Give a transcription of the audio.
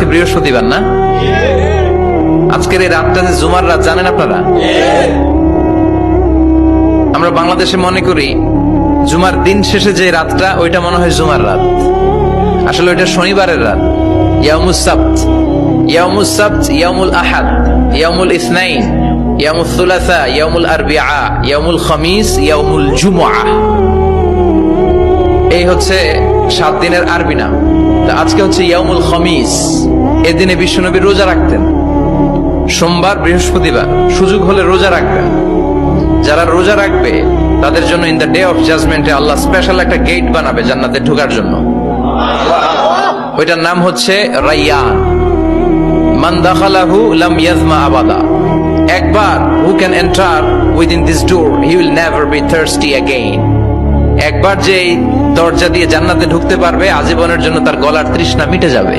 আজকে বৃহস্পতিবার না? আজকের এই রাতটা যে জুমার রাত জানেন আপনারা? আমরা বাংলাদেশে মনে করি জুমার দিন শেষে যে রাতটা ওইটা মনে হয় জুমার রাত, আসলে ওইটা শনিবারের রাত। ইয়াউমুস সাবত, ইয়াউমুস সাবত, ইয়াউমুল আহাদ, ইয়াউমুল ইসনাইন, ইয়াউমুল সুলাসা, ইয়াউমুল আরবিআ, ইয়াউমুল খামিস, ইয়াউমুল জুমআ। এই হচ্ছে 7 দিনের আরবি নাম। তা আজকে হচ্ছে ইয়াউমুল খামিস। এদিনে বিশ্বনবী রোজা রাখতেন, সোমবার বৃহস্পতিবার সুযোগ হলে রোজা রাখবেন। যারা রোজা রাখবে তাদের জন্য ইন দ্য ডে অফ জাজমেন্টে আল্লাহ স্পেশাল একটা গেট বানাবে জান্নাতে ঢোকার জন্য। ওইটার নাম হচ্ছে রাইয়ান। মান দাখালাহু লাম ইয়াজমা আবাদা। একবার who can enter within this door he will never be thirsty again. একবার যে দরজা দিয়ে জান্নাতে ঢুকতে পারবে আজীবনের জন্য তার গলার তৃষ্ণা মিটে যাবে।